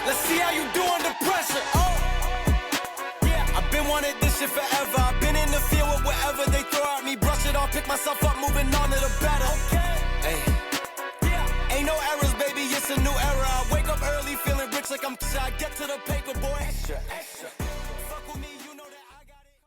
Let's see how you do under pressure. Oh, yeah, I've been wanting this shit forever. I've been in the field with whatever they throw at me. Brush it off, pick myself up, moving on to the better. Hey, yeah, ain't no errors, baby, it's a new era. I wake up early, feeling rich like I'm I get to the paper, boy. Extra, extra. Fuck with me, you know that I got it.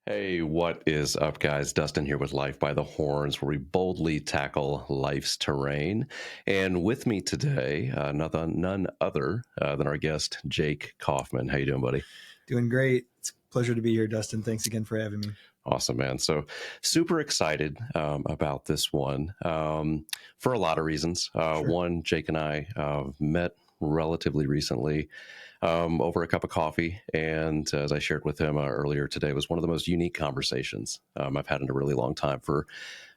Hey, what is up, guys? Dustin here with Life by the Horns, where we boldly tackle life's terrain. And with me today, none other than our guest, Jake Kauffman. How you doing, buddy? Doing great. It's a pleasure to be here, Dustin. Thanks again for having me. Awesome, man. So super excited about this one for a lot of reasons. Sure. One, Jake and I met relatively recently over a cup of coffee. And as I shared with him earlier today, it was one of the most unique conversations I've had in a really long time for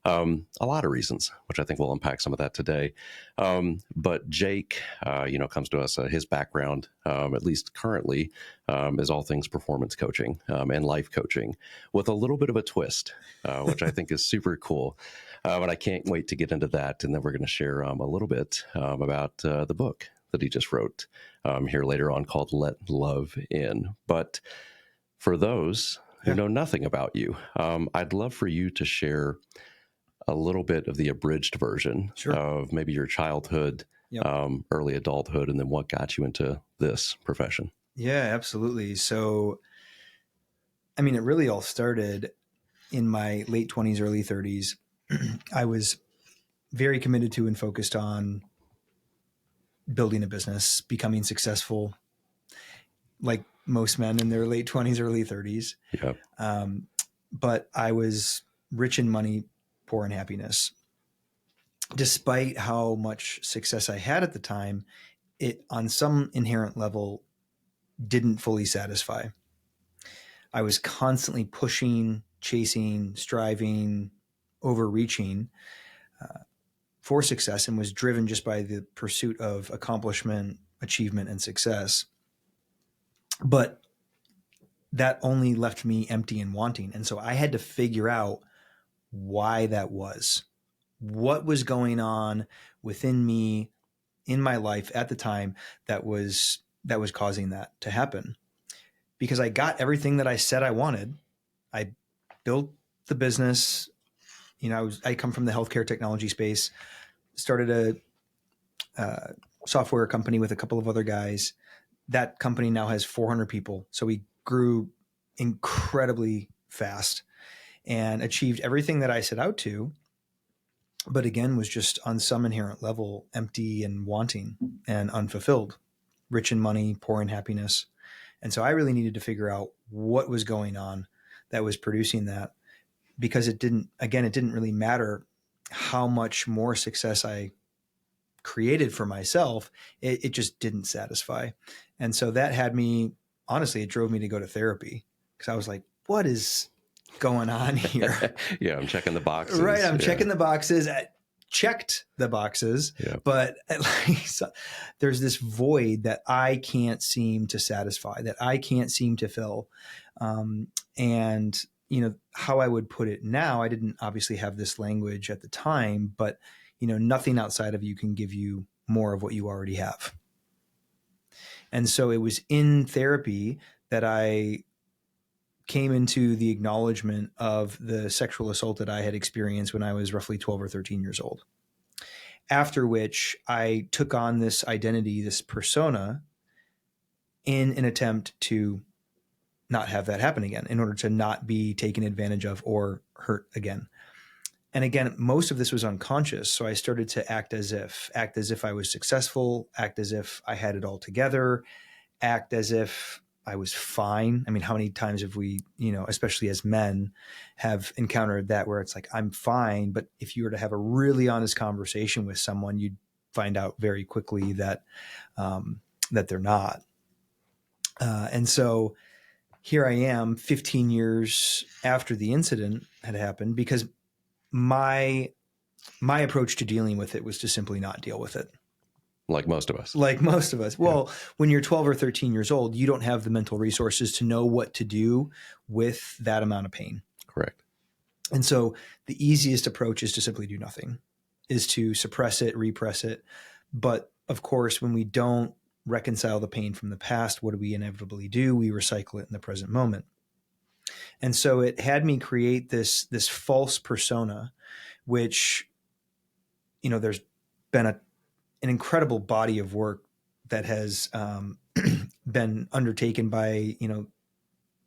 a lot of reasons, which I think we'll unpack some of that today. But Jake, comes to us, his background, at least currently, is all things performance coaching and life coaching with a little bit of a twist, which I think is super cool. And I can't wait to get into that. And then we're going to share a little bit about the book that he just wrote here later on called Let Love In. But for those who know nothing about you, I'd love for you to share a little bit of the abridged version of maybe your childhood, early adulthood, and then what got you into this profession. Yeah, absolutely. So, I mean, it really all started in my late 20s, early 30s. I was very committed to and focused on building a business, becoming successful, like most men in their late 20s, early 30s. Yeah. But I was rich in money, poor in happiness. Despite how much success I had at the time, it on some inherent level didn't fully satisfy. I was constantly pushing, chasing, striving, overreaching for success, and was driven just by the pursuit of accomplishment, achievement, and success. But that only left me empty and wanting. And so I had to figure out why that was. What was going on within me in my life at the time that was causing that to happen? Because I got everything that I said I wanted. I built the business. I come from the healthcare technology space, started a software company with a couple of other guys. That company now has 400 people. So we grew incredibly fast and achieved everything that I set out to, but again, was just on some inherent level empty and wanting and unfulfilled, rich in money, poor in happiness. And so I really needed to figure out what was going on that was producing that, because it didn't really matter how much more success I created for myself. It just didn't satisfy. And so that had me, honestly, it drove me to go to therapy, because I was like, what is going on here? Yeah, I'm checking the boxes. Right. I'm checking the boxes. I checked the boxes, but there's this void that I can't seem to satisfy, that I can't seem to fill. And how I would put it now, I didn't obviously have this language at the time, but nothing outside of you can give you more of what you already have. And so it was in therapy that I came into the acknowledgement of the sexual assault that I had experienced when I was roughly 12 or 13 years old. After which I took on this identity, this persona, in an attempt to not have that happen again, in order to not be taken advantage of or hurt again. And again, most of this was unconscious. So I started to act as if I was successful, act as if I had it all together, act as if I was fine. I mean, how many times have we, especially as men, have encountered that where it's like, I'm fine. But if you were to have a really honest conversation with someone, you'd find out very quickly that they're not. And so here I am 15 years after the incident had happened, because my approach to dealing with it was to simply not deal with it. Like most of us. Well, when you're 12 or 13 years old, you don't have the mental resources to know what to do with that amount of pain. Correct. And so the easiest approach is to simply do nothing, is to suppress it, repress it. But of course, when we don't reconcile the pain from the past, what do we inevitably do? We recycle it in the present moment. And so it had me create this false persona, which, there's been an incredible body of work that has been undertaken by,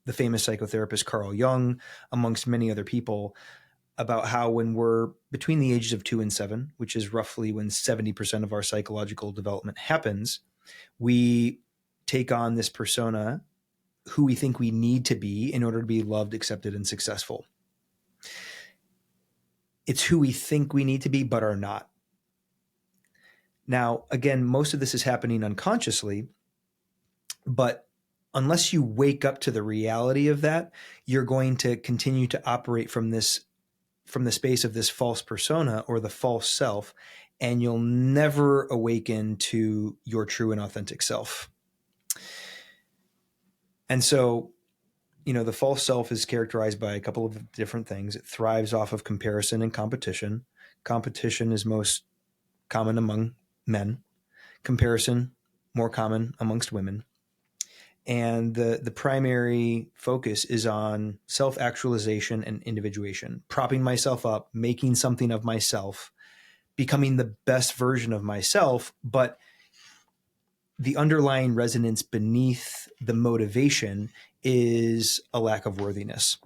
the famous psychotherapist Carl Jung, amongst many other people, about how when we're between the ages of 2 and 7, which is roughly when 70% of our psychological development happens, we take on this persona, who we think we need to be in order to be loved, accepted, and successful. It's who we think we need to be, but are not. Now, again, most of this is happening unconsciously, but unless you wake up to the reality of that, you're going to continue to operate from the space of this false persona or the false self, and you'll never awaken to your true and authentic self. And so, the false self is characterized by a couple of different things. It thrives off of comparison and competition. Competition is most common among men. Comparison, more common amongst women. And the primary focus is on self-actualization and individuation, propping myself up, making something of myself, becoming the best version of myself. But the underlying resonance beneath the motivation is a lack of worthiness.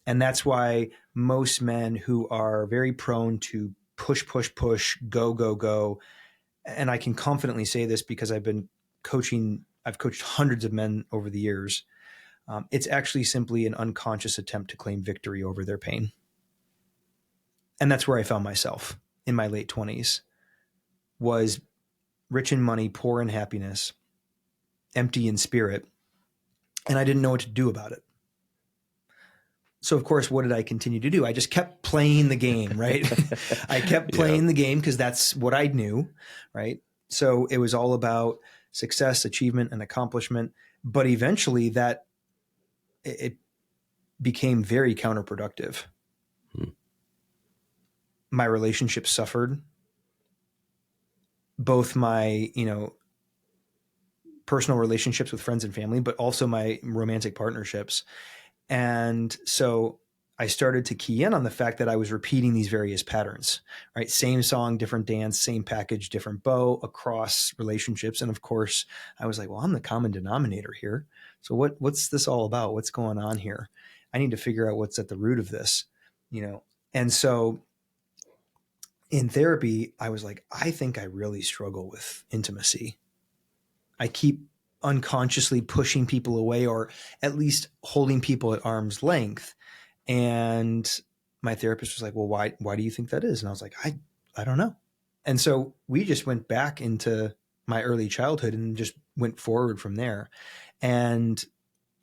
And that's why most men who are very prone to push, go, go, and I can confidently say this because I've coached hundreds of men over the years. It's actually simply an unconscious attempt to claim victory over their pain. And that's where I found myself in my late 20s, was rich in money, poor in happiness, empty in spirit. And I didn't know what to do about it. So, of course, what did I continue to do? I just kept playing the game, right? I kept playing the game because that's what I knew, right? So it was all about success, achievement, and accomplishment. But eventually it became very counterproductive. My relationships suffered. Both my, personal relationships with friends and family, but also my romantic partnerships. And so I started to key in on the fact that I was repeating these various patterns, right? Same song, different dance, same package, different bow across relationships. And of course I was like, well, I'm the common denominator here. So what's this all about? What's going on here? I need to figure out what's at the root of this, And so in therapy, I was like, I think I really struggle with intimacy. I keep unconsciously pushing people away, or at least holding people at arm's length. And my therapist was like, well, why do you think that is? And I was like, I don't know. And so we just went back into my early childhood and just went forward from there. And,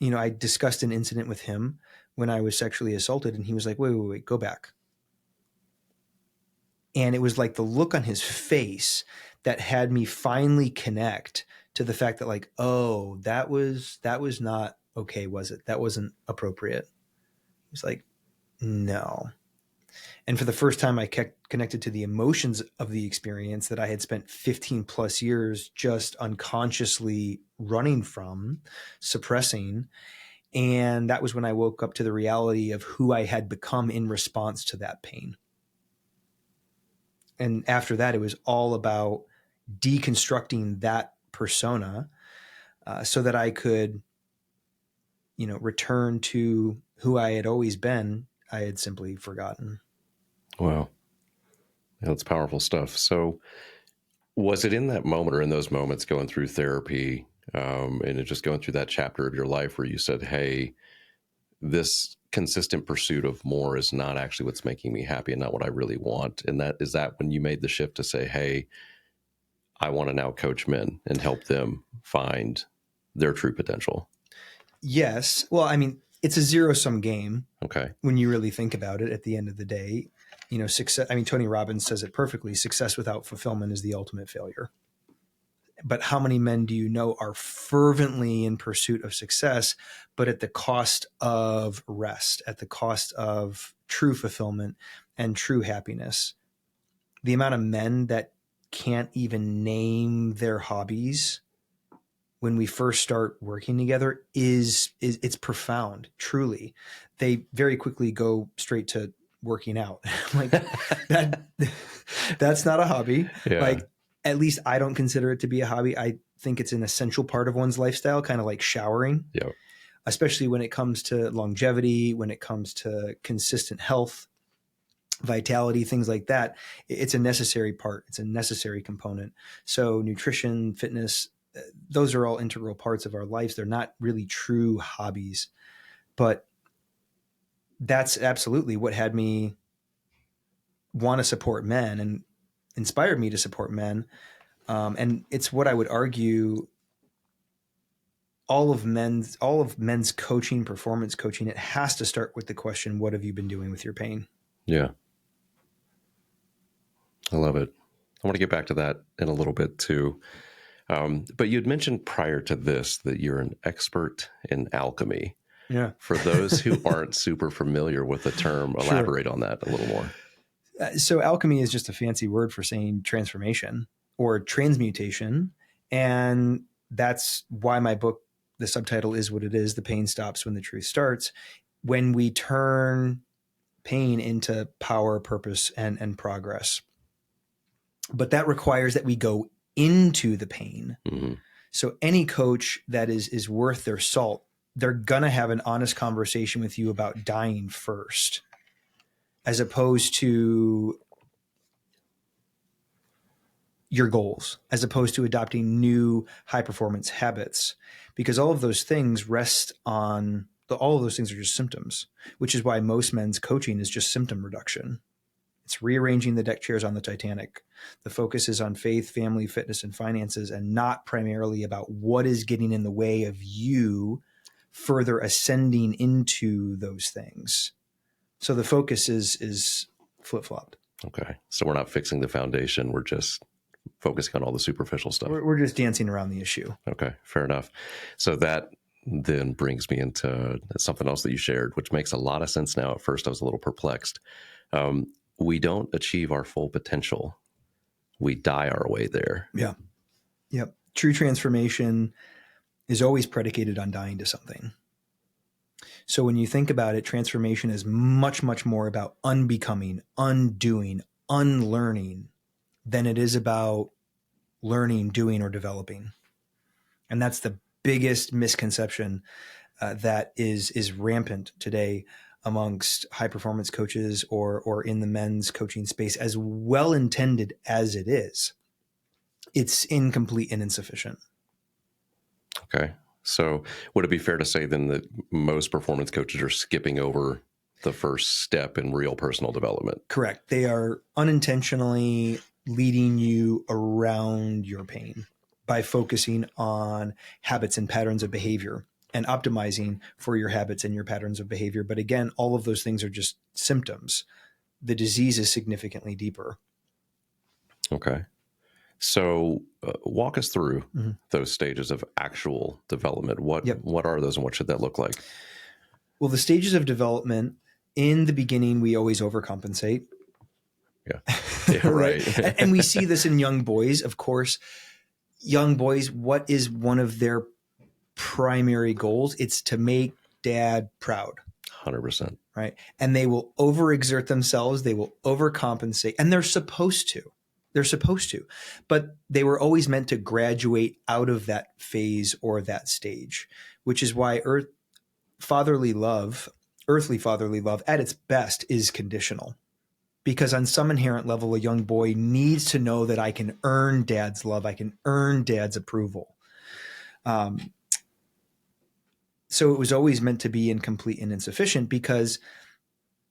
I discussed an incident with him when I was sexually assaulted, and he was like, wait, go back. And it was like the look on his face that had me finally connect to the fact that, like, oh, that was not okay, was it? That wasn't appropriate. He was like, no. And for the first time, I connected to the emotions of the experience that I had spent 15 plus years just unconsciously running from, suppressing. And that was when I woke up to the reality of who I had become in response to that pain. And after that, it was all about deconstructing that persona so that I could, return to who I had always been. I had simply forgotten. Wow. That's powerful stuff. So was it in that moment, or in those moments going through therapy, and just going through that chapter of your life where you said, hey, this consistent pursuit of more is not actually what's making me happy and not what I really want? And is that when you made the shift to say, hey, I want to now coach men and help them find their true potential? Yes. Well, I mean, it's a zero-sum game. Okay. When you really think about it, at the end of the day, success. I mean, Tony Robbins says it perfectly. Success without fulfillment is the ultimate failure. But how many men do you know are fervently in pursuit of success, but at the cost of rest, at the cost of true fulfillment and true happiness? The amount of men that can't even name their hobbies when we first start working together is it's profound. Truly, they very quickly go straight to working out. Like that's not a hobby. Yeah. Like, at least I don't consider it to be a hobby. I think it's an essential part of one's lifestyle, kind of like showering. Yeah. Especially when it comes to longevity, when it comes to consistent health, vitality, things like that. It's a necessary part. It's a necessary component. So nutrition, fitness, those are all integral parts of our lives. They're not really true hobbies, but that's absolutely what had me want to support men and inspired me to support men. And it's what I would argue all of men's coaching, performance coaching, it has to start with the question, what have you been doing with your pain? Yeah. I love it. I want to get back to that in a little bit too. But you'd mentioned prior to this that you're an expert in alchemy. Yeah. For those who aren't super familiar with the term, elaborate on that a little more. So alchemy is just a fancy word for saying transformation or transmutation. And that's why my book, the subtitle is what it is. The pain stops when the truth starts. When we turn pain into power, purpose, and progress. But that requires that we go into the pain. Mm-hmm. So any coach that is worth their salt, they're going to have an honest conversation with you about dying first, as opposed to your goals, as opposed to adopting new high performance habits, because all of those things all of those things are just symptoms, which is why most men's coaching is just symptom reduction. It's rearranging the deck chairs on the Titanic. The focus is on faith, family, fitness, and finances, and not primarily about what is getting in the way of you further ascending into those things. So the focus is flip-flopped. Okay. So we're not fixing the foundation. We're just focusing on all the superficial stuff. We're just dancing around the issue. Okay. Fair enough. So that then brings me into something else that you shared, which makes a lot of sense now. At first, I was a little perplexed. We don't achieve our full potential. We die our way there. Yeah. Yep. True transformation is always predicated on dying to something. So when you think about it, transformation is much, much more about unbecoming, undoing, unlearning than it is about learning, doing, or developing. And that's the biggest misconception that is rampant today amongst high performance coaches or in the men's coaching space. As well intended as it is, it's incomplete and insufficient. Okay. So would it be fair to say then that most performance coaches are skipping over the first step in real personal development? Correct. They are unintentionally leading you around your pain by focusing on habits and patterns of behavior and optimizing for your habits and your patterns of behavior. But again, all of those things are just symptoms. The disease is significantly deeper. Okay. So walk us through those stages of actual development. What are those and what should that look like? Well, the stages of development, in the beginning, we always overcompensate. Yeah, right. And we see this in young boys, of course. Young boys, what is one of their primary goals? It's to make dad proud. 100%. Right. And they will overexert themselves. They will overcompensate. And they're supposed to. But they were always meant to graduate out of that phase or that stage, which is why earthly fatherly love at its best is conditional. Because on some inherent level, a young boy needs to know that I can earn dad's love. I can earn dad's approval. So it was always meant to be incomplete and insufficient, because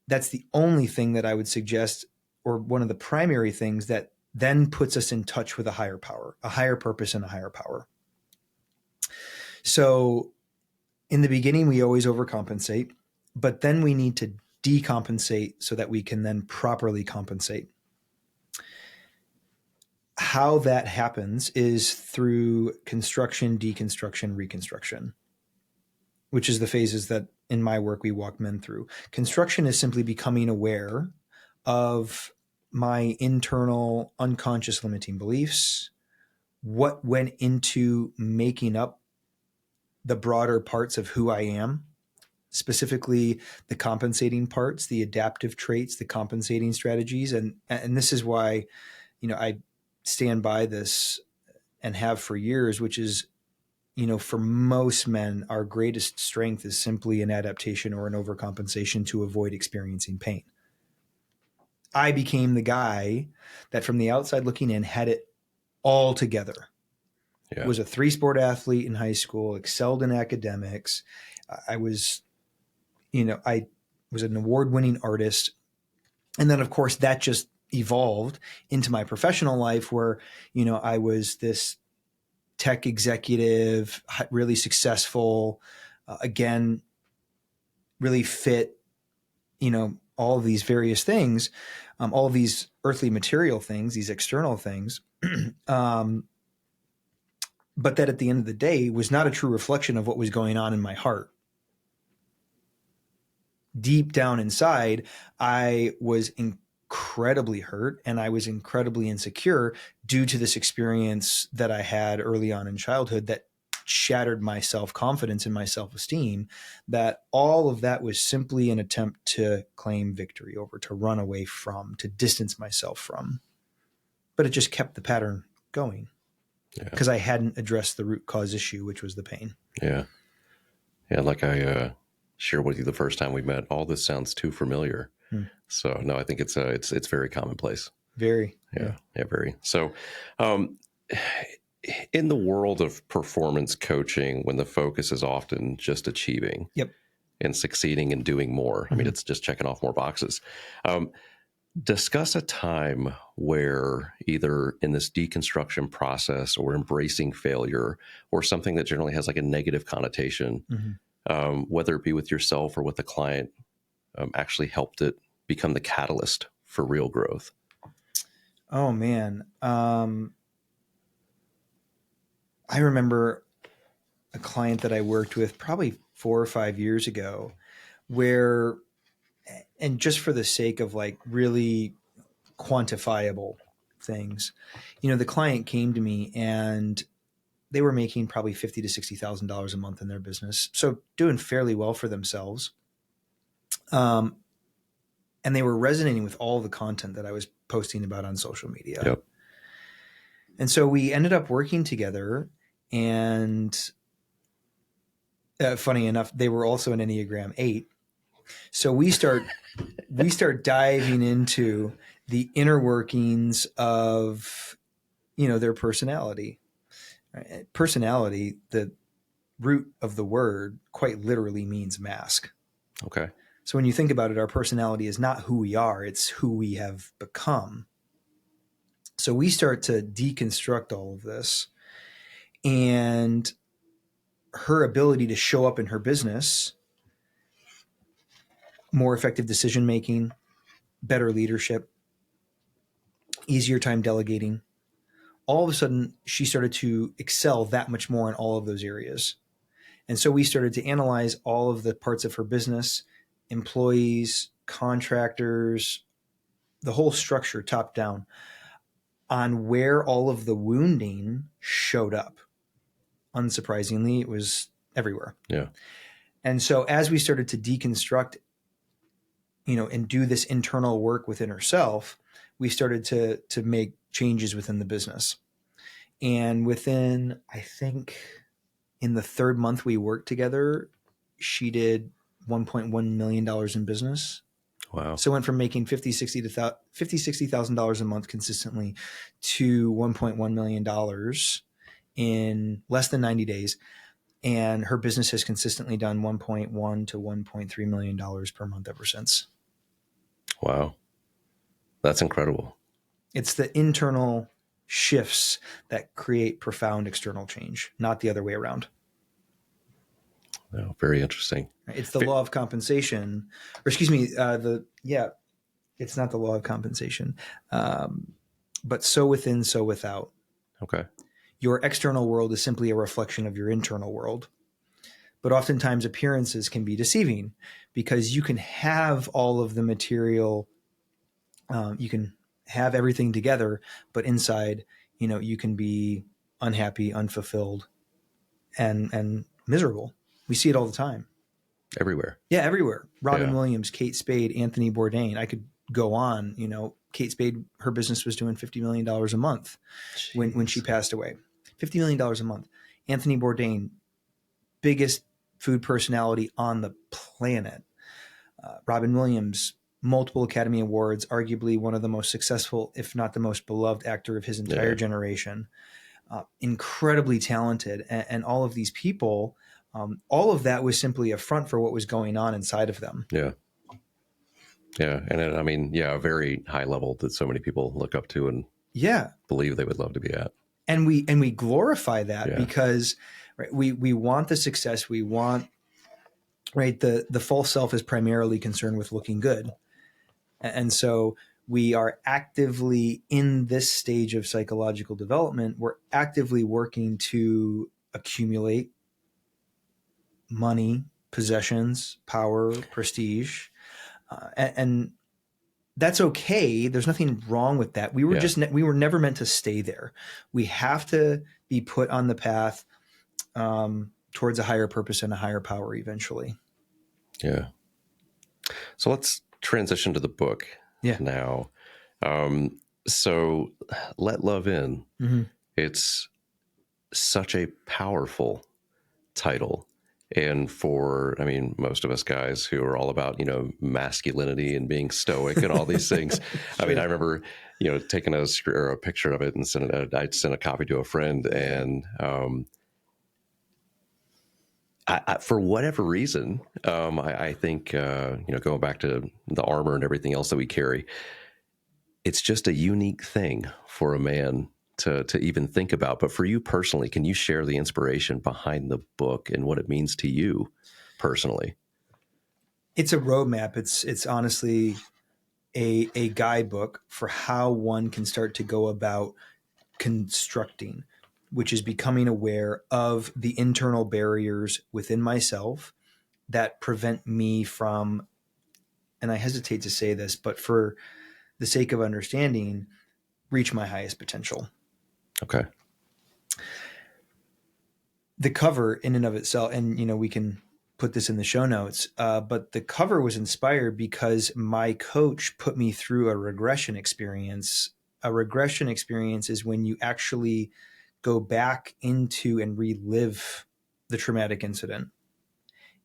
that's the only thing that I would suggest, or one of the primary things that then puts us in touch with a higher power, a higher purpose, and a higher power. So in the beginning, we always overcompensate, but then we need to decompensate so that we can then properly compensate. How that happens is through construction, deconstruction, reconstruction, which is the phases that in my work we walk men through. Construction is simply becoming aware of my internal unconscious limiting beliefs, what went into making up the broader parts of who I am, specifically the compensating parts, the adaptive traits, the compensating strategies. And this is why, I stand by this and have for years, which is, for most men, our greatest strength is simply an adaptation or an overcompensation to avoid experiencing pain. I became the guy that from the outside looking in had it all together. Yeah. Was a 3-sport athlete in high school, excelled in academics. I was an award-winning artist. And then, of course, that just evolved into my professional life where, I was this tech executive, really successful, again, really fit, all of these various things, all of these earthly material things, these external things. But that at the end of the day was not a true reflection of what was going on in my heart. Deep down inside, I was incredibly hurt and I was incredibly insecure due to this experience that I had early on in childhood that shattered my self-confidence and my self-esteem, that all of that was simply an attempt to claim victory over, to run away from, to distance myself from. But it just kept the pattern going because I hadn't addressed the root cause issue, which was the pain. Yeah. Yeah. Like I shared with you the first time we met, all this sounds too familiar. So no, I think it's very commonplace. Very. Yeah. Very. So, in the world of performance coaching, when the focus is often just achieving and succeeding and doing more, I mean, it's just checking off more boxes. Discuss a time where either in this deconstruction process or embracing failure or something that generally has like a negative connotation, whether it be with yourself or with the client, actually helped it become the catalyst for real growth. Oh, man. I remember a client that I worked with probably 4 or 5 years ago where, and just for the sake of like really quantifiable things, the client came to me and they were making probably $50,000 to $60,000 a month in their business. So doing fairly well for themselves. And they were resonating with all the content that I was posting about on social media. Yep. And so we ended up working together, and funny enough, they were also an Enneagram 8. So we start diving into the inner workings of, their personality. Personality, the root of the word quite literally means mask. Okay. So when you think about it, our personality is not who we are, it's who we have become. So we start to deconstruct all of this, and her ability to show up in her business, more effective decision-making, better leadership, easier time delegating. All of a sudden, she started to excel that much more in all of those areas. And so we started to analyze all of the parts of her business, employees, contractors, the whole structure top down, on where all of the wounding showed up. Unsurprisingly, it was everywhere. Yeah. And so as we started to deconstruct, and do this internal work within herself, we started to make changes within the business. And within, I think, in the 3rd month we worked together, she did $1.1 million in business. Wow. So went from making $60,000 a month consistently to $1.1 million in less than 90 days. And her business has consistently done $1.1 to $1.3 million per month ever since. Wow. That's incredible. It's the internal shifts that create profound external change, not the other way around. Oh, very interesting. It's the law of compensation, or excuse me, it's not the law of compensation, but so within, so without. Okay. Your external world is simply a reflection of your internal world. But oftentimes appearances can be deceiving because you can have all of the material, you can have everything together, but inside, you can be unhappy, unfulfilled, and miserable. We see it all the time. Everywhere. Yeah, everywhere. Robin Yeah. Williams, Kate Spade, Anthony Bourdain. I could go on. You know, Kate Spade, her business was doing $50 million a month when she passed away. $50 million a month. Anthony Bourdain, biggest food personality on the planet. Robin Williams, multiple Academy Awards, arguably one of the most successful, if not the most beloved actor of his entire generation. Incredibly talented. And all of these people, all of that was simply a front for what was going on inside of them. Yeah. Yeah. And I mean, a very high level that so many people look up to and believe they would love to be at. And we glorify that because we want the success. We want, the false self is primarily concerned with looking good. And so we are actively in this stage of psychological development. We're actively working to accumulate money, possessions, power, prestige. And that's okay. There's nothing wrong with that. We were we were never meant to stay there. We have to be put on the path towards a higher purpose and a higher power eventually. Yeah. So let's transition to the book now. So Let Love In. Mm-hmm. It's such a powerful title. And for, I mean, most of us guys who are all about, masculinity and being stoic and all these things. I mean, I remember, taking a picture of it and I'd sent a copy to a friend, and I, for whatever reason, I think, going back to the armor and everything else that we carry, it's just a unique thing for a man to even think about. But for you personally, can you share the inspiration behind the book and what it means to you personally? It's a roadmap. It's honestly a guidebook for how one can start to go about constructing, which is becoming aware of the internal barriers within myself that prevent me from, and I hesitate to say this, but for the sake of understanding, reach my highest potential. Okay. The cover in and of itself, and we can put this in the show notes, but the cover was inspired because my coach put me through a regression experience. A regression experience is when you actually go back into and relive the traumatic incident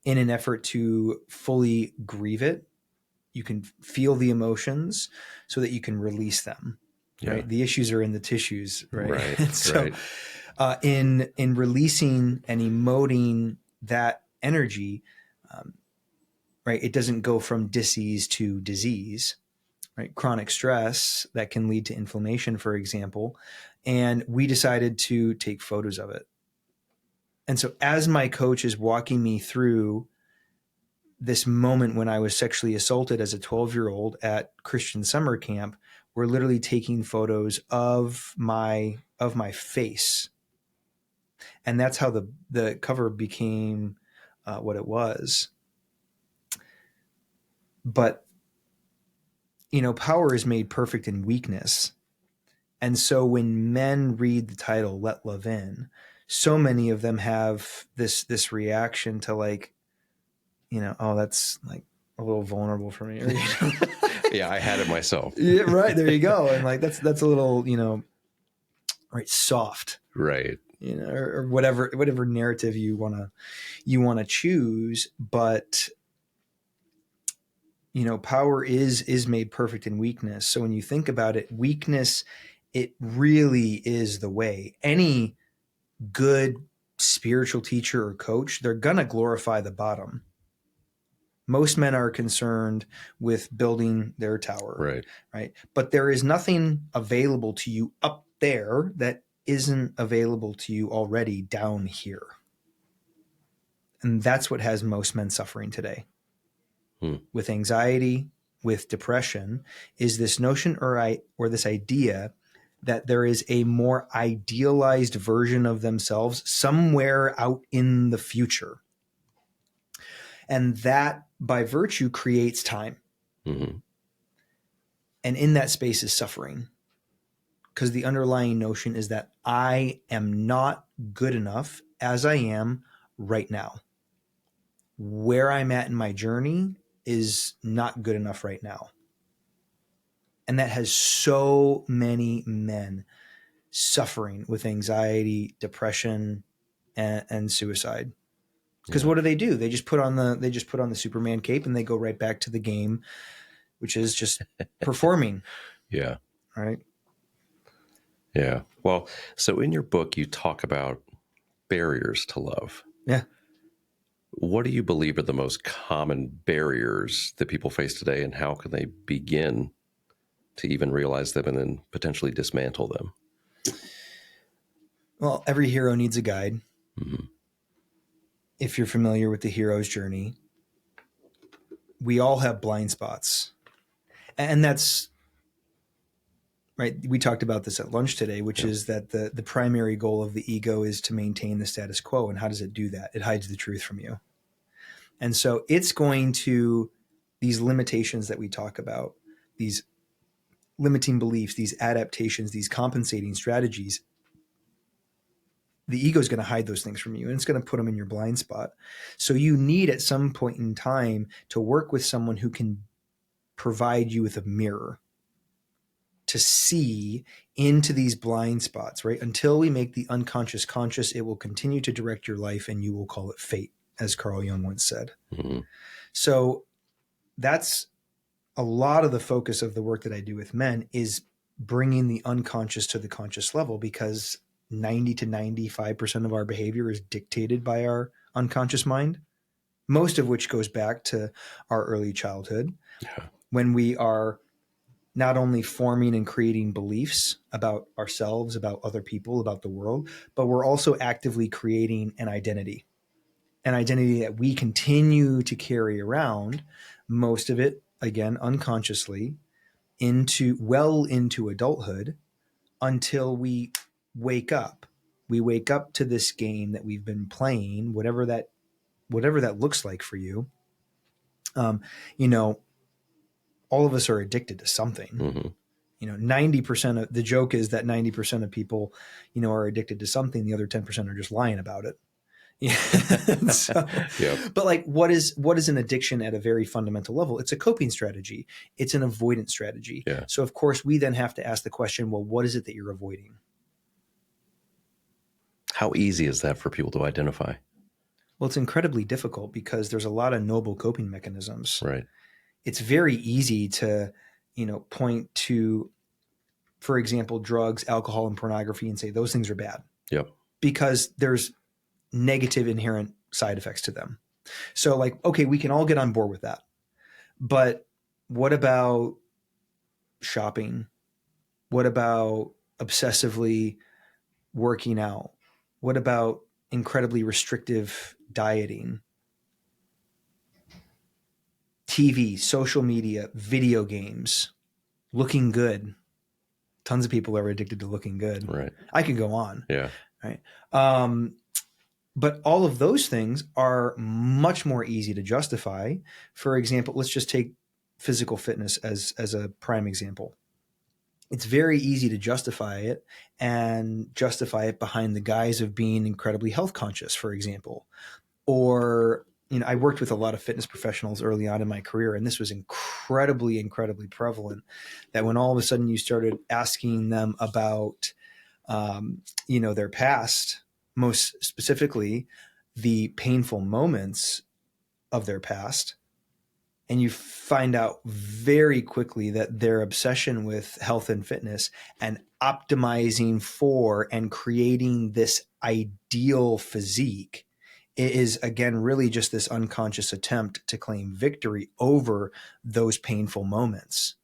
in an effort to fully grieve it. You can feel the emotions so that you can release them. Right. The issues are in the tissues. Right. And so in releasing and emoting that energy, it doesn't go from dis-ease to disease, right? Chronic stress that can lead to inflammation, for example. And we decided to take photos of it. And so as my coach is walking me through this moment when I was sexually assaulted as a 12-year-old at Christian summer camp, we're literally taking photos of my face. And that's how the cover became what it was. But, power is made perfect in weakness. And so when men read the title, Let Love In, so many of them have this reaction to oh, that's like a little vulnerable for me. Or, Yeah, I had it myself. Yeah, right. There you go. And that's a little, soft. Right. Or whatever narrative you want to choose. But, power is made perfect in weakness. So when you think about it, weakness, it really is the way. Any good spiritual teacher or coach, they're going to glorify the bottom. Most men are concerned with building their tower. Right. But there is nothing available to you up there that isn't available to you already down here. And that's what has most men suffering today. With anxiety, with depression, is this notion or this idea that there is a more idealized version of themselves somewhere out in the future. And that, by virtue, creates time. Mm-hmm. And in that space is suffering. Because the underlying notion is that I am not good enough as I am right now. Where I'm at in my journey is not good enough right now. And that has so many men suffering with anxiety, depression, and suicide. Because what do? They just put on the Superman cape and they go right back to the game, which is just performing. Yeah. Right. Yeah. Well, so in your book, you talk about barriers to love. Yeah. What do you believe are the most common barriers that people face today, and how can they begin to even realize them and then potentially dismantle them? Well, every hero needs a guide. Mm-hmm. If you're familiar with the hero's journey, we all have blind spots. And that's right. We talked about this at lunch today, which is that the primary goal of the ego is to maintain the status quo. And how does it do that? It hides the truth from you. And so it's going to, these limitations that we talk about, these limiting beliefs, these adaptations, these compensating strategies, the ego is going to hide those things from you, and it's going to put them in your blind spot. So you need at some point in time to work with someone who can provide you with a mirror to see into these blind spots, right? Until we make the unconscious conscious, it will continue to direct your life, and you will call it fate, as Carl Jung once said. Mm-hmm. So that's a lot of the focus of the work that I do with men, is bringing the unconscious to the conscious level, because 90 to 95% of our behavior is dictated by our unconscious mind, most of which goes back to our early childhood, when we are not only forming and creating beliefs about ourselves, about other people, about the world, but we're also actively creating an identity that we continue to carry around, most of it, again, unconsciously, into adulthood, until we wake up. We wake up to this game that we've been playing, whatever that looks like for you. All of us are addicted to something. Mm-hmm. 90% of the joke is that 90% of people, are addicted to something. The other 10% are just lying about it. So, but what is an addiction at a very fundamental level? It's a coping strategy. It's an avoidance strategy. Yeah. So of course we then have to ask the question, well, what is it that you're avoiding? How easy is that for people to identify? Well, it's incredibly difficult, because there's a lot of noble coping mechanisms. Right. It's very easy to, point to, for example, drugs, alcohol, and pornography, and say those things are bad. Yep. Because there's negative inherent side effects to them. So okay, we can all get on board with that. But what about shopping? What about obsessively working out? What about incredibly restrictive dieting? TV, social media, video games, looking good. Tons of people are addicted to looking good. Right. I could go on. Yeah. Right. But all of those things are much more easy to justify. For example, let's just take physical fitness as a prime example. It's very easy to justify it, and justify it behind the guise of being incredibly health conscious, for example. Or, I worked with a lot of fitness professionals early on in my career, and this was incredibly, incredibly prevalent, that when all of a sudden you started asking them about, their past, most specifically the painful moments of their past, and you find out very quickly that their obsession with health and fitness and optimizing for and creating this ideal physique is, again, really just this unconscious attempt to claim victory over those painful moments.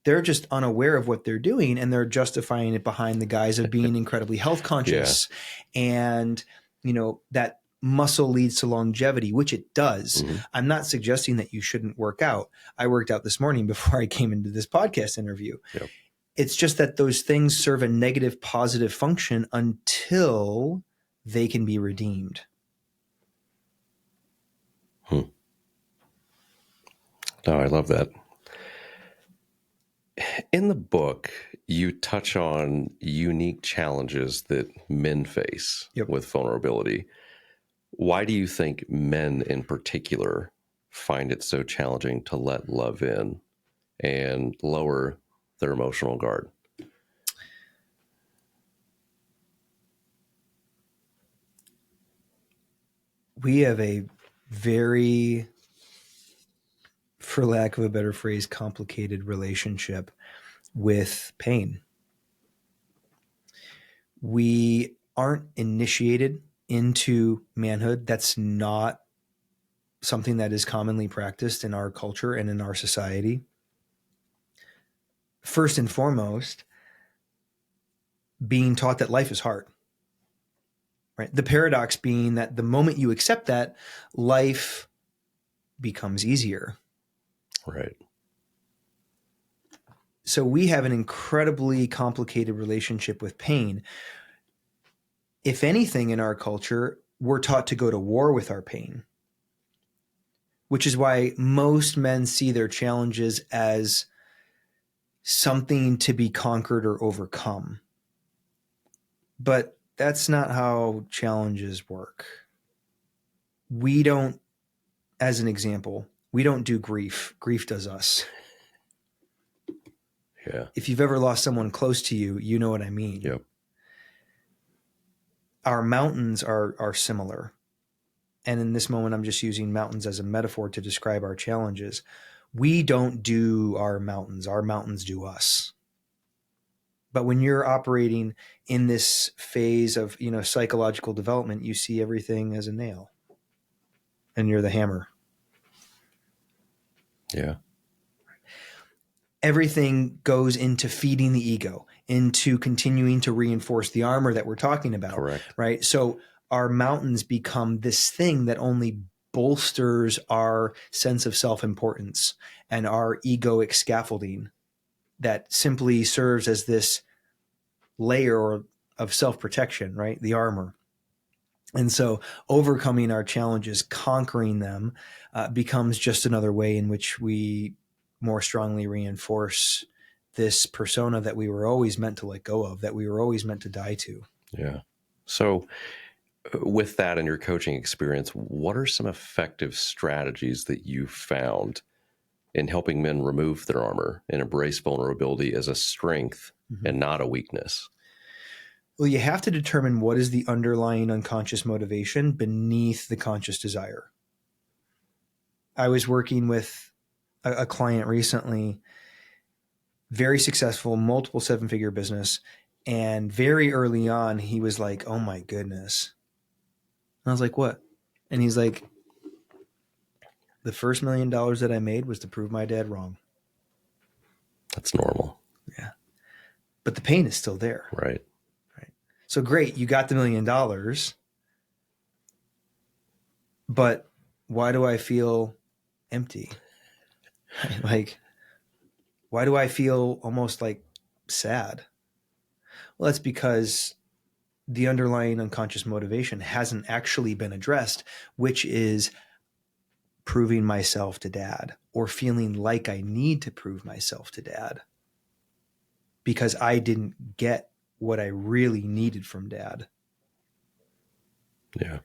They're just unaware of what they're doing, and they're justifying it behind the guise of being incredibly health conscious. Yeah. And, that muscle leads to longevity, which it does. Mm-hmm. I'm not suggesting that you shouldn't work out. I worked out this morning before I came into this podcast interview. Yep. It's just that those things serve a negative positive function until they can be redeemed. No, I love that. In the book, you touch on unique challenges that men face with vulnerability. Why do you think men in particular find it so challenging to let love in and lower their emotional guard? We have a very, for lack of a better phrase, complicated relationship with pain. We aren't initiated into manhood. That's not something that is commonly practiced in our culture and in our society. First and foremost, being taught that life is hard. Right? The paradox being that the moment you accept that, life becomes easier. Right. So we have an incredibly complicated relationship with pain. If anything, in our culture, we're taught to go to war with our pain, which is why most men see their challenges as something to be conquered or overcome. But that's not how challenges work. We don't, as an example, we don't do grief. Grief does us. Yeah. If you've ever lost someone close to you, you know what I mean. Yep. Our mountains are similar. And in this moment, I'm just using mountains as a metaphor to describe our challenges. We don't do our mountains do us. But when you're operating in this phase of, psychological development, you see everything as a nail and you're the hammer. Yeah. Everything goes into feeding the ego, into continuing to reinforce the armor that we're talking about. Correct. Right? So our mountains become this thing that only bolsters our sense of self-importance and our egoic scaffolding that simply serves as this layer of self-protection, right? The armor. And so overcoming our challenges, conquering them, becomes just another way in which we more strongly reinforce this persona that we were always meant to let go of, that we were always meant to die to. Yeah. So with that in your coaching experience, what are some effective strategies that you found in helping men remove their armor and embrace vulnerability as a strength and not a weakness? Well, you have to determine what is the underlying unconscious motivation beneath the conscious desire. I was working with a client recently, very successful, multiple seven-figure business. And very early on, he was like, oh my goodness. And I was like, what? And he's like, the first $1 million that I made was to prove my dad wrong. That's normal. Yeah. But the pain is still there. Right. So great, you got the $1 million, but why do I feel empty? Like, why do I feel almost like sad? Well, that's because the underlying unconscious motivation hasn't actually been addressed, which is proving myself to dad or feeling like I need to prove myself to dad because I didn't get what I really needed from dad. Yeah.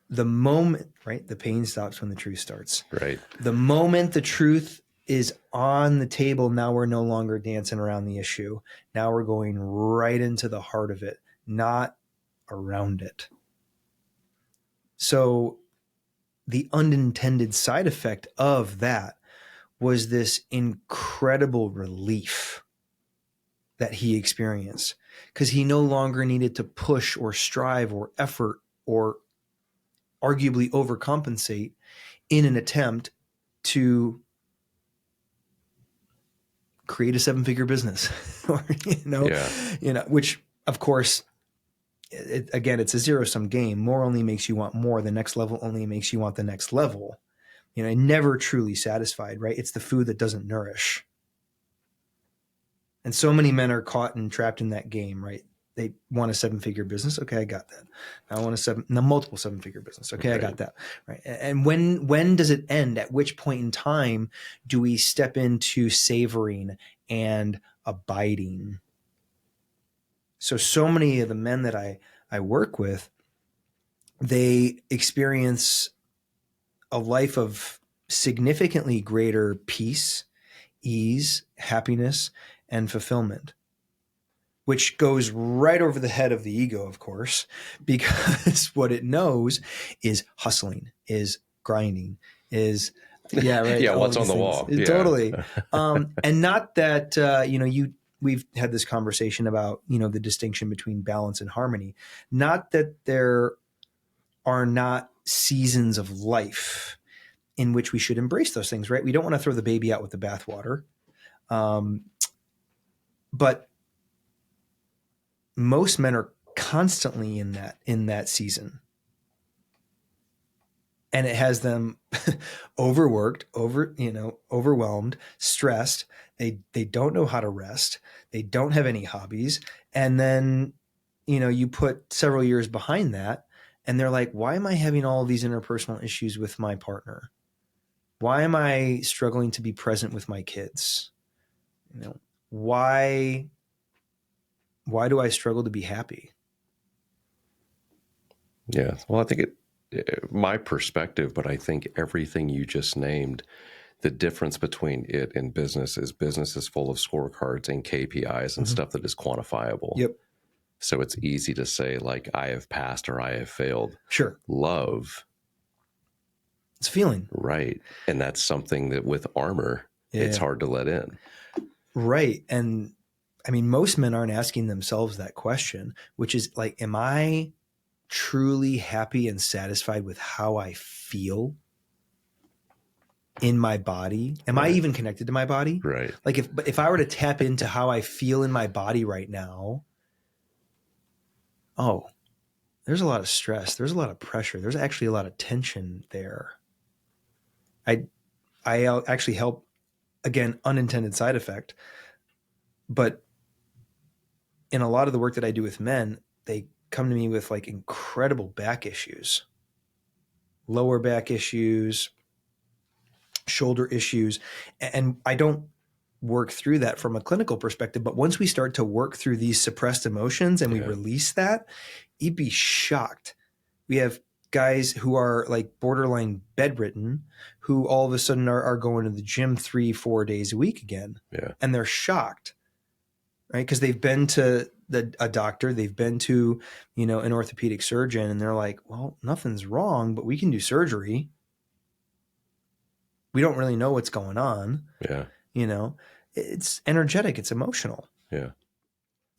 The moment, right? The pain stops when the truth starts. Right. The moment the truth is on the table, now we're no longer dancing around the issue. Now we're going right into the heart of it, not around it. So the unintended side effect of that was this incredible relief that he experienced because he no longer needed to push or strive or effort or arguably overcompensate in an attempt to create a seven-figure business or, which of course, it's a zero-sum game. More only makes you want more. The next level only makes you want the next level. Never truly satisfied, right? It's the food that doesn't nourish. And so many men are caught and trapped in that game, right? They want a seven-figure business. Okay, I got that. I want a multiple seven-figure business. Okay, right. I got that. Right. And when does it end? At which point in time do we step into savoring and abiding? So many of the men that I work with, they experience a life of significantly greater peace, ease, happiness, and fulfillment, which goes right over the head of the ego, of course, because what it knows is hustling, is grinding, is right. Yeah, all what's of on the these wall? things. Yeah. Totally. And not that we've had this conversation about the distinction between balance and harmony. Not that there are not seasons of life in which we should embrace those things, right? We don't want to throw the baby out with the bathwater. But most men are constantly in that season. And it has them overworked, overwhelmed, stressed. They don't know how to rest. They don't have any hobbies. And then, you put several years behind that and they're like, why am I having all of these interpersonal issues with my partner? Why am I struggling to be present with my kids? Why do I struggle to be happy? Yeah. Well, I think my perspective, but I think everything you just named, the difference between it and business is full of scorecards and KPIs and stuff that is quantifiable. Yep. So it's easy to say like, I have passed or I have failed. Sure. Love. It's a feeling. Right. And that's something that with armor, it's hard to let in. Right. And I mean, most men aren't asking themselves that question, which is like, am I truly happy and satisfied with how I feel in my body? Am I even connected to my body? Right. Like if I were to tap into how I feel in my body right now, there's a lot of stress. There's a lot of pressure. There's actually a lot of tension there. I actually help, again, unintended side effect, but in a lot of the work that I do with men, they come to me with like incredible back issues, lower back issues, shoulder issues. And I don't work through that from a clinical perspective, but once we start to work through these suppressed emotions and we release that, you'd be shocked. We have guys who are like borderline bedridden who all of a sudden are going to the gym 3-4 days a week again. Yeah. And they're shocked, right? Because they've been to a doctor, they've been to, an orthopedic surgeon, and they're like, well, nothing's wrong, but we can do surgery. We don't really know what's going on. Yeah. It's energetic, it's emotional. Yeah.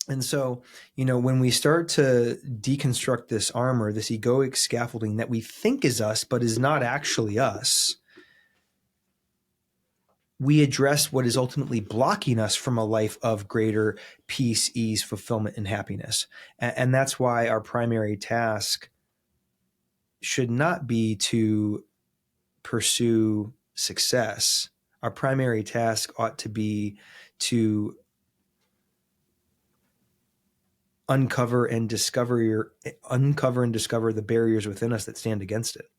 And so, when we start to deconstruct this armor, this egoic scaffolding that we think is us, but is not actually us, we address what is ultimately blocking us from a life of greater peace, ease, fulfillment, and happiness. And that's why our primary task should not be to pursue success. Our primary task ought to be to uncover and discover the barriers within us that stand against it.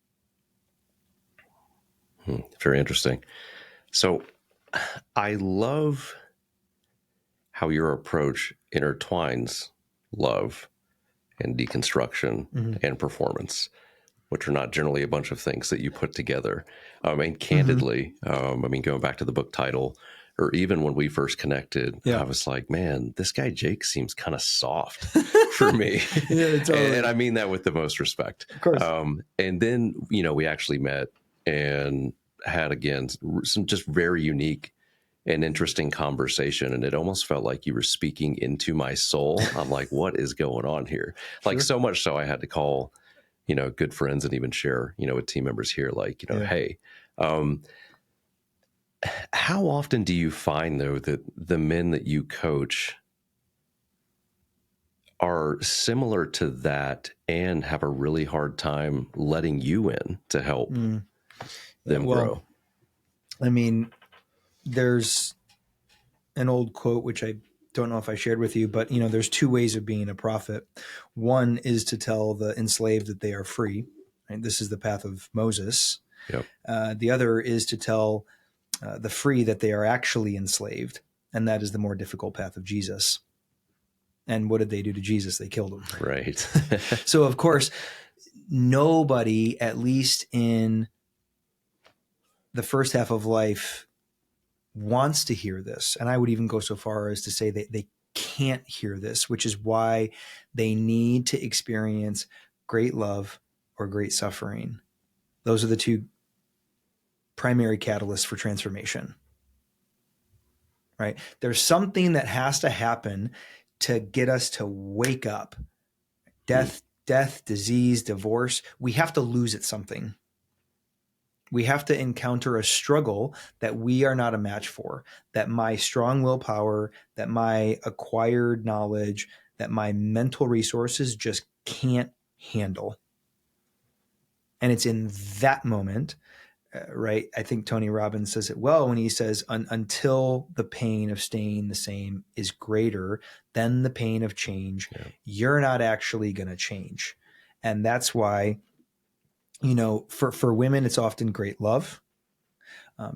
Very interesting. So I love how your approach intertwines love and deconstruction and performance, which are not generally a bunch of things that you put together. And candidly, going back to the book title, or even when we first connected, I was like, man, this guy Jake seems kind of soft for me. Totally. And I mean that with the most respect. Of course. And then, we actually met and had, again, some just very unique and interesting conversation. And it almost felt like you were speaking into my soul. I'm like, what is going on here? Like, so much so I had to call, good friends and even share, with team members here, like, hey, how often do you find, though, that the men that you coach are similar to that and have a really hard time letting you in to help them grow? I mean, there's an old quote, which I don't know if I shared with you, but there's two ways of being a prophet. One is to tell the enslaved that they are free. Right? This is the path of Moses. Yep. The other is to tell the free that they are actually enslaved. And that is the more difficult path of Jesus. And what did they do to Jesus? They killed him. Right. So of course, nobody, at least in the first half of life, wants to hear this. And I would even go so far as to say that they can't hear this, which is why they need to experience great love or great suffering. Those are the two primary catalysts for transformation, right? There's something that has to happen to get us to wake up. Death, disease, divorce. We have to lose at something. We have to encounter a struggle that we are not a match for, that my strong willpower, that my acquired knowledge, that my mental resources just can't handle. And it's in that moment, right? I think Tony Robbins says it well when he says, until the pain of staying the same is greater than the pain of change, you're not actually going to change. And that's why, you know, for women, it's often great love,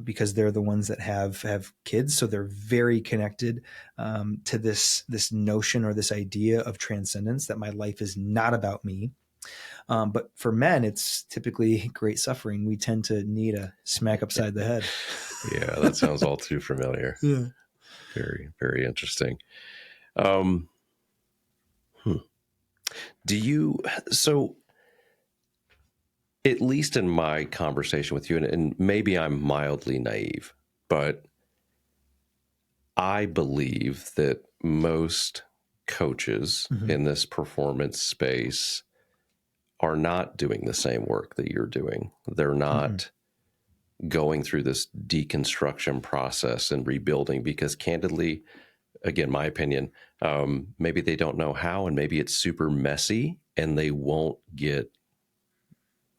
because they're the ones that have kids. So they're very connected to this notion or this idea of transcendence, that my life is not about me. But for men, it's typically great suffering. We tend to need a smack upside the head. Yeah, that sounds all too familiar. Yeah. Very, very interesting. So at least in my conversation with you, and maybe I'm mildly naive, but I believe that most coaches in this performance space are not doing the same work that you're doing. They're not going through this deconstruction process and rebuilding because, candidly, again, my opinion, maybe they don't know how, and maybe it's super messy and they won't get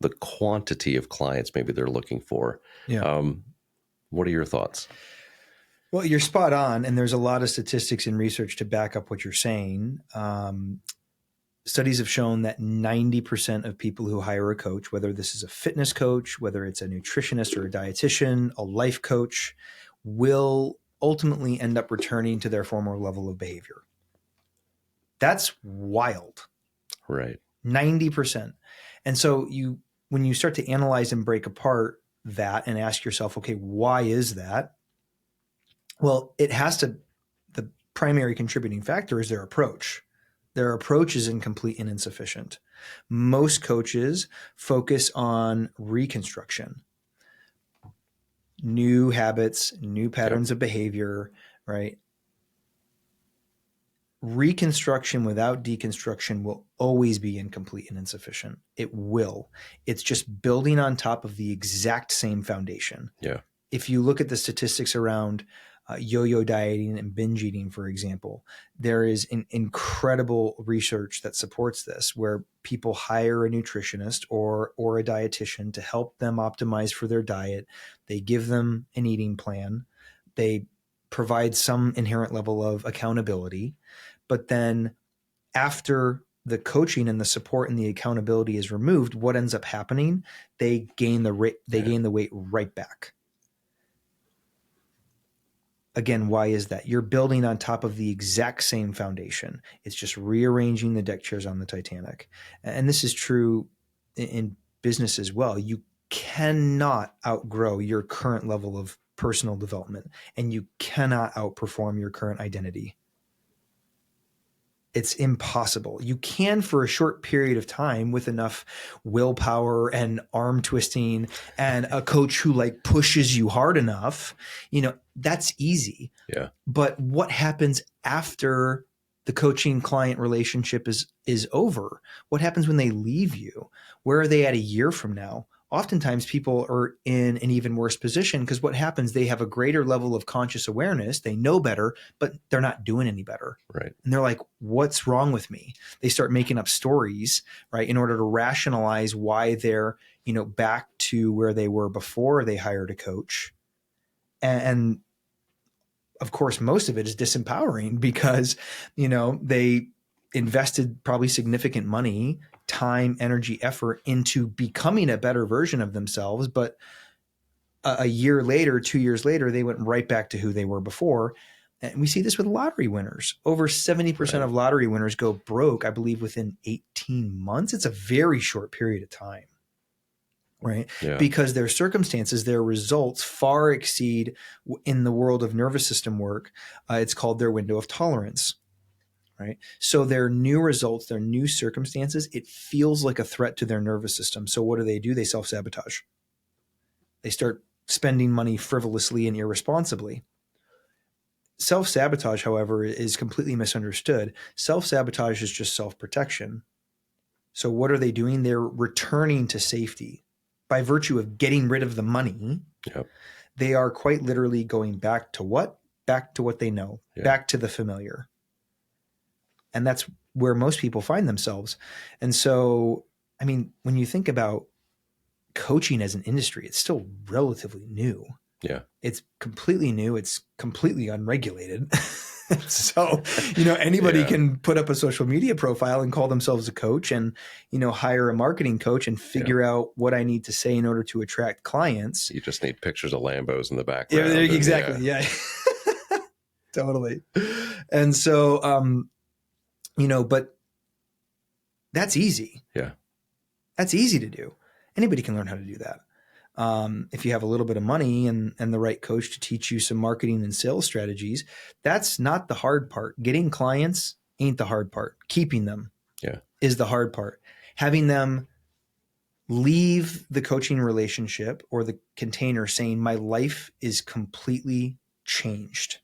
the quantity of clients maybe they're looking for. Yeah. What are your thoughts? Well, you're spot on. And there's a lot of statistics and research to back up what you're saying. Studies have shown that 90% of people who hire a coach, whether this is a fitness coach, whether it's a nutritionist or a dietitian, a life coach, will ultimately end up returning to their former level of behavior. That's wild. Right. 90%. And so when you start to analyze and break apart that and ask yourself, okay, why is that? Well, the primary contributing factor is their approach. Their approach is incomplete and insufficient. Most coaches focus on reconstruction, new habits, new patterns of behavior, right? Reconstruction without deconstruction will always be incomplete and insufficient. It will. It's just building on top of the exact same foundation. Yeah. If you look at the statistics around yo-yo dieting and binge eating, for example, there is incredible research that supports this, where people hire a nutritionist or a dietitian to help them optimize for their diet. They give them an eating plan. They provide some inherent level of accountability. But then after the coaching and the support and the accountability is removed, what ends up happening? They gain the weight right back. Again, why is that? You're building on top of the exact same foundation. It's just rearranging the deck chairs on the Titanic. And this is true in business as well. You cannot outgrow your current level of personal development, and you cannot outperform your current identity. It's impossible. You can for a short period of time with enough willpower and arm twisting and a coach who like pushes you hard enough, that's easy. Yeah. But what happens after the coaching client relationship is over? What happens when they leave you? Where are they at a year from now? Oftentimes people are in an even worse position because what happens, they have a greater level of conscious awareness. They know better, but they're not doing any better. Right. And they're like, what's wrong with me? They start making up stories, right, in order to rationalize why they're, back to where they were before they hired a coach. And of course, most of it is disempowering because, they invested probably significant money, time, energy, effort into becoming a better version of themselves. But a year later, 2 years later, they went right back to who they were before. And we see this with lottery winners. Over 70% of lottery winners go broke, I believe, within 18 months. It's a very short period of time, right? Yeah. Because their circumstances, their results far exceed, in the world of nervous system work, it's called their window of tolerance, right? So their new results, their new circumstances, it feels like a threat to their nervous system. So what do? They self-sabotage. They start spending money frivolously and irresponsibly. Self-sabotage, however, is completely misunderstood. Self-sabotage is just self-protection. So what are they doing? They're returning to safety. By virtue of getting rid of the money, Yep. they are quite literally going back to what? Back to what they know, back to the familiar. And that's where most people find themselves. And so, I mean, when you think about coaching as an industry, it's still relatively new. Yeah. It's completely new. It's completely unregulated. So, anybody can put up a social media profile and call themselves a coach and, hire a marketing coach and figure out what I need to say in order to attract clients. You just need pictures of Lambos in the background. Yeah, exactly. Yeah. Totally. And so, but that's easy. Yeah. That's easy to do. Anybody can learn how to do that. If you have a little bit of money and the right coach to teach you some marketing and sales strategies, that's not the hard part. Getting clients ain't the hard part. Keeping them is the hard part. Having them leave the coaching relationship or the container saying, my life is completely changed,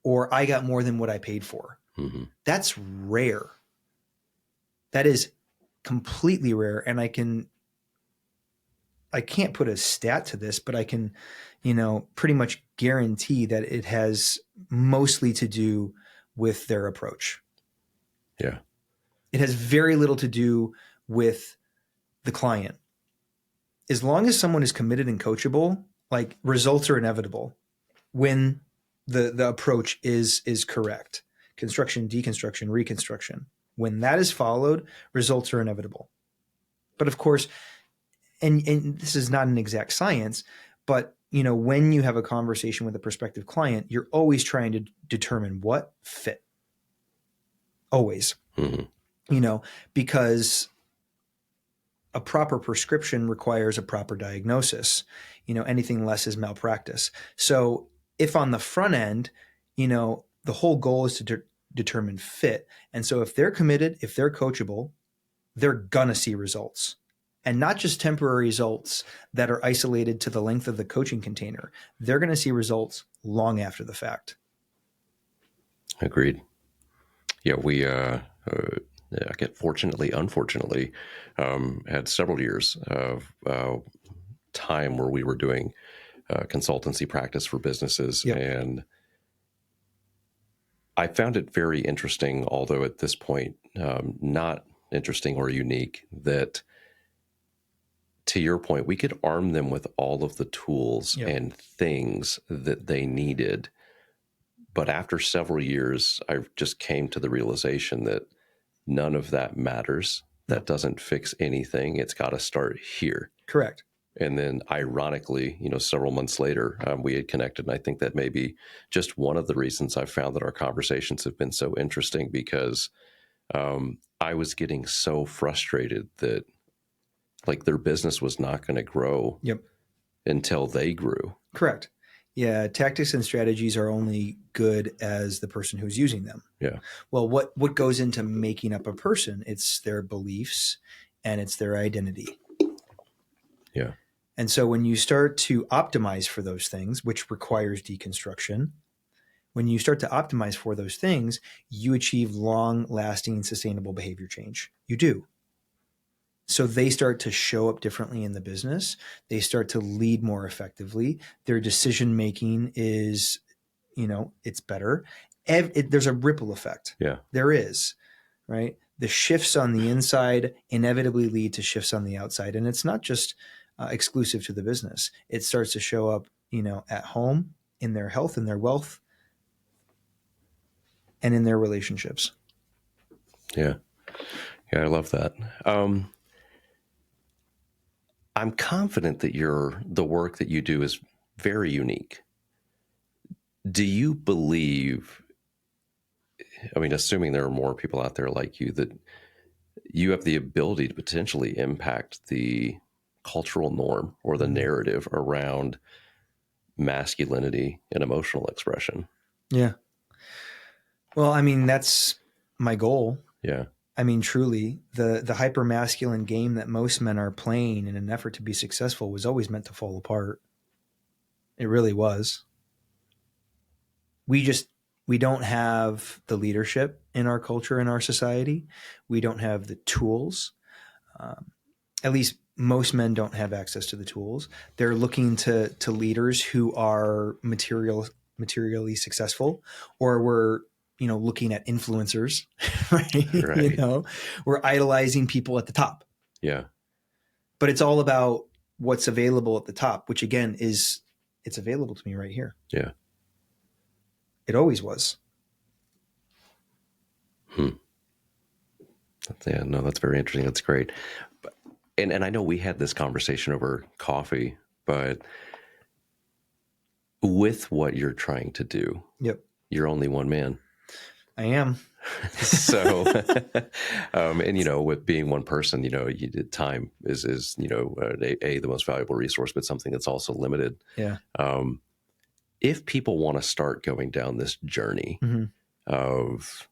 or I got more than what I paid for. Mm-hmm. That's rare. That is completely rare. And I can't put a stat to this, but I can, pretty much guarantee that it has mostly to do with their approach. Yeah. It has very little to do with the client. As long as someone is committed and coachable, like, results are inevitable when the approach is correct. Construction, deconstruction, reconstruction. When that is followed, results are inevitable. But of course, and this is not an exact science, but when you have a conversation with a prospective client, you're always trying to determine what fit. Always. Mm-hmm. Because a proper prescription requires a proper diagnosis. Anything less is malpractice. So if on the front end, the whole goal is to determine fit. And so if they're committed, if they're coachable, they're gonna see results. And not just temporary results that are isolated to the length of the coaching container. They're going to see results long after the fact. Agreed. Yeah, we, fortunately, unfortunately, had several years of time where we were doing consultancy practice for businesses. Yep. And I found it very interesting, although at this point, not interesting or unique, that, to your point, we could arm them with all of the tools and things that they needed. But after several years, I just came to the realization that none of that matters. That doesn't fix anything. It's got to start here. Correct. And then ironically, several months later, we had connected. And I think that may be just one of the reasons I've found that our conversations have been so interesting, because I was getting so frustrated that, like, their business was not going to grow until they grew. Correct. Yeah. Tactics and strategies are only good as the person who's using them. Yeah. Well, what goes into making up a person? It's their beliefs and it's their identity. Yeah. And so when you start to optimize for those things, which requires deconstruction, when you start to optimize for those things, you achieve long-lasting, sustainable behavior change. You do. So they start to show up differently in the business. They start to lead more effectively. Their decision-making is, it's better. There's a ripple effect. Yeah. There is, right? The shifts on the inside inevitably lead to shifts on the outside. And it's not just exclusive to the business. It starts to show up, at home, in their health, in their wealth, and in their relationships. Yeah. Yeah, I love that. I'm confident that the work that you do is very unique. Do you believe, I mean, assuming there are more people out there like you, that you have the ability to potentially impact the cultural norm or the narrative around masculinity and emotional expression? Yeah. Well, I mean, that's my goal. Yeah. I mean, truly, the hyper masculine game that most men are playing in an effort to be successful was always meant to fall apart. It really was. We don't have the leadership in our culture, in our society. We don't have the tools. At least most men don't have access to the tools. They're looking to leaders who are materially successful, or we're looking at influencers, right? Right. We're idolizing people at the top. Yeah. But it's all about what's available at the top, which again it's available to me right here. Yeah. It always was. Yeah, no, that's very interesting. That's great. And I know we had this conversation over coffee, but with what you're trying to do, Yep. you're only one man. I am. So, and with being one person, time is the most valuable resource, but something that's also limited. Yeah. If people want to start going down this journey of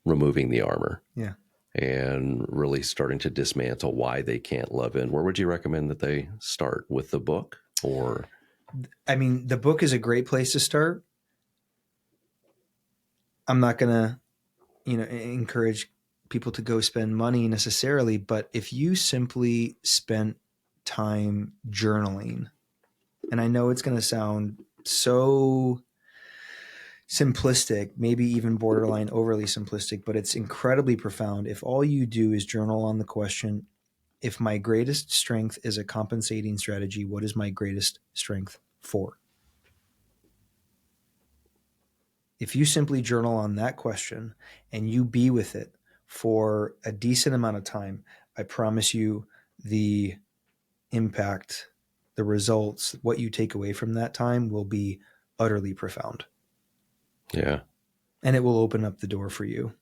removing the armor, Yeah. and really starting to dismantle why they can't love in, where would you recommend that they start? With the book? Or, I mean, the book is a great place to start. I'm not going to, encourage people to go spend money necessarily, but if you simply spent time journaling, and I know it's going to sound so simplistic, maybe even borderline overly simplistic, but it's incredibly profound. If all you do is journal on the question, if my greatest strength is a compensating strategy, what is my greatest strength for? If you simply journal on that question and you be with it for a decent amount of time, I promise you the impact, the results, what you take away from that time will be utterly profound. yeah. And it will open up the door for you,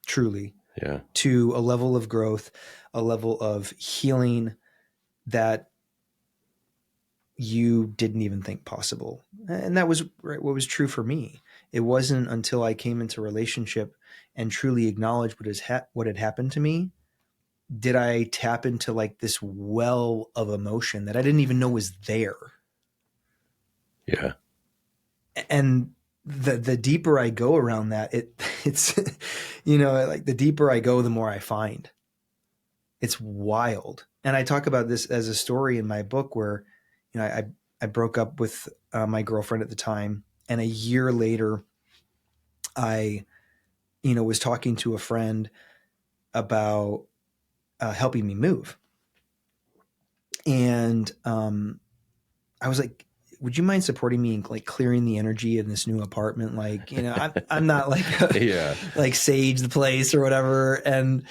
truly, Yeah. to a level of growth, a level of healing that you didn't even think possible. And that was what was true for me. It wasn't until I came into relationship and truly acknowledged what had happened to me did I tap into like this well of emotion that I didn't even know was there. Yeah. And the deeper I go around that, it's like the deeper I go, the more I find. It's wild. And I talk about this as a story in my book where I broke up with my girlfriend at the time, and a year later I was talking to a friend about helping me move. And I was like, would you mind supporting me in like clearing the energy in this new apartment? Like, I'm not like, Yeah. like sage the place or whatever. And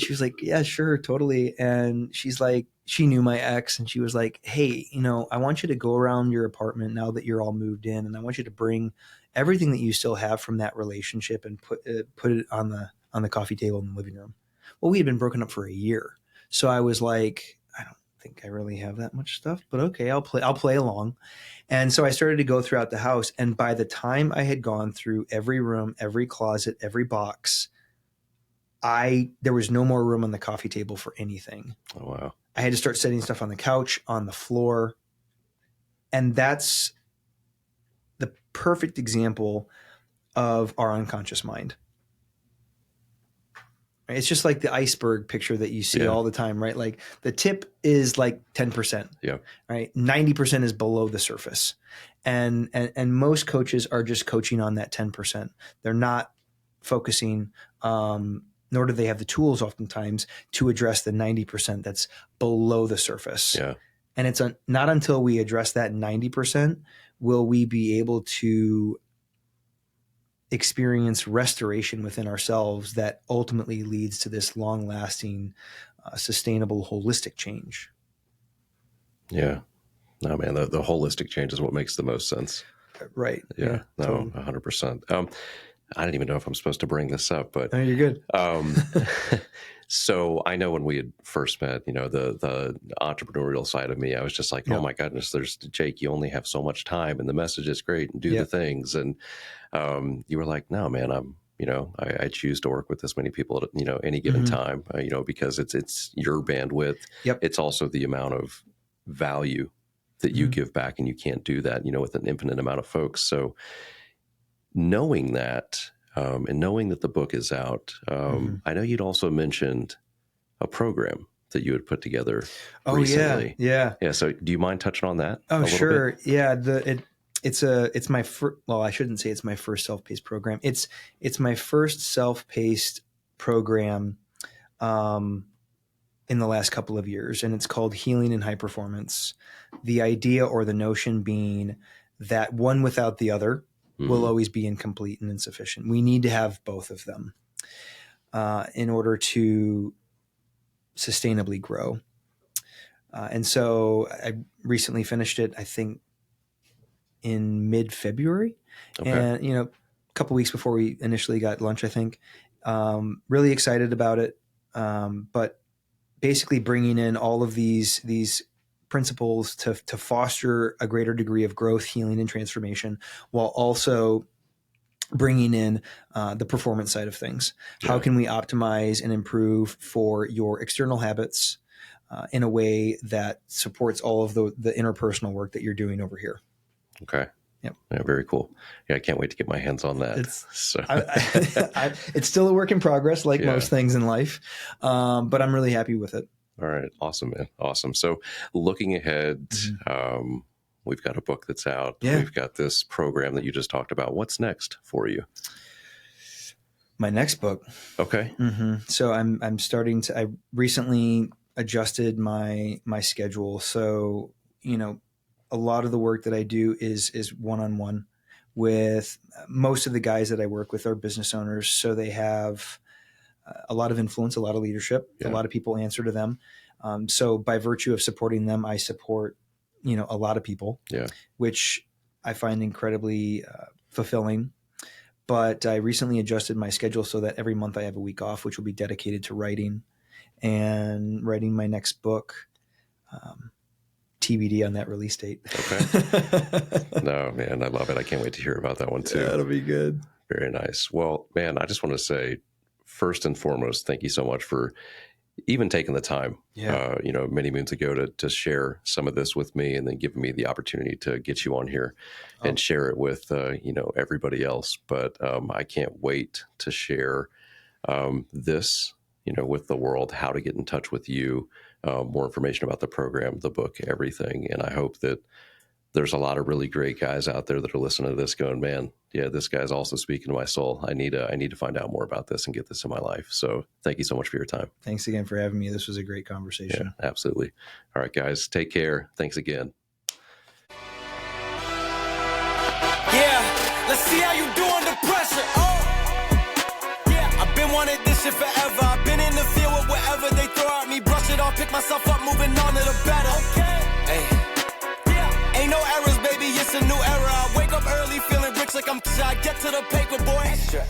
she was like, yeah, sure. Totally. And she's like, she knew my ex, and she was like, hey, I want you to go around your apartment now that you're all moved in. And I want you to bring everything that you still have from that relationship and put it on the coffee table in the living room. Well, we had been broken up for a year. So I was like, I don't think I really have that much stuff, but okay, I'll play along. And so I started to go throughout the house. And by the time I had gone through every room, every closet, every box, there was no more room on the coffee table for anything. Oh, wow. I had to start setting stuff on the couch, on the floor. And that's the perfect example of our unconscious mind. It's just like the iceberg picture that you see all the time, right? Like the tip is like 10%, right? 90% is below the surface. And most coaches are just coaching on that 10%. They're not focusing, nor do they have the tools oftentimes to address the 90% that's below the surface. Yeah. And it's not until we address that 90% will we be able to experience restoration within ourselves that ultimately leads to this long-lasting, sustainable, holistic change. Yeah. No, man, the holistic change is what makes the most sense. Right. Yeah. No, totally. 100%. I don't even know if I'm supposed to bring this up, but No, you're good. so I know when we had first met, the entrepreneurial side of me, I was just like, oh my goodness, there's Jake, you only have so much time and the message is great and do the things. And you were like, no, man, I choose to work with this many people at, any given time, because it's your bandwidth. Yep. It's also the amount of value that you give back, and you can't do that, with an infinite amount of folks. So knowing that, and knowing that the book is out, I know you'd also mentioned a program that you had put together recently. Yeah. So do you mind touching on that? Oh, a little sure. bit? Yeah. It's my first, well, I shouldn't say it's my first self-paced program. It's my first self-paced program, in the last couple of years, and it's called Healing in High Performance. The idea or the notion being that one without the other will always be incomplete and insufficient. We need to have both of them in order to sustainably grow. And so I recently finished it, I think, in mid-February. Okay. And, a couple weeks before we initially got lunch, I think. Really excited about it. But basically bringing in all of these principles to foster a greater degree of growth, healing, and transformation, while also bringing in the performance side of things. Yeah. How can we optimize and improve for your external habits in a way that supports all of the interpersonal work that you're doing over here? Okay. Yep. Yeah, very cool. Yeah, I can't wait to get my hands on that. It's still a work in progress, like most things in life, but I'm really happy with it. All right. Awesome, man. Awesome. So looking ahead, we've got a book that's out. Yeah. We've got this program that you just talked about. What's next for you? My next book. Okay. So I'm starting to, I recently adjusted my schedule. So, a lot of the work that I do is one-on-one with most of the guys that I work with are business owners. So they have a lot of influence, a lot of leadership, a lot of people answer to them. So by virtue of supporting them, I support, a lot of people, which I find incredibly fulfilling. But I recently adjusted my schedule so that every month I have a week off, which will be dedicated to writing and writing my next book. TBD on that release date. Okay. No, man, I love it. I can't wait to hear about that one too. Yeah, that'll be good. Very nice. Well, man, I just want to say, first and foremost, thank you so much for even taking the time, many moons ago to share some of this with me, and then giving me the opportunity to get you on here and share it with, everybody else. But I can't wait to share this, with the world, how to get in touch with you, more information about the program, the book, everything. And I hope that there's a lot of really great guys out there that are listening to this going, man, yeah, this guy's also speaking to my soul. I need to find out more about this and get this in my life. So thank you so much for your time. Thanks again for having me. This was a great conversation. Yeah, absolutely. All right, guys, take care. Thanks again. Yeah, let's see how you do under pressure. I've been wanting this shit forever. I've been in the field with whatever they throw at me. Brush it off, pick myself up, moving on to the better. Hey. Ain't no errors, baby, it's a new era. I wake up early, feeling rich like I'm I get to the paper, boy. Extra.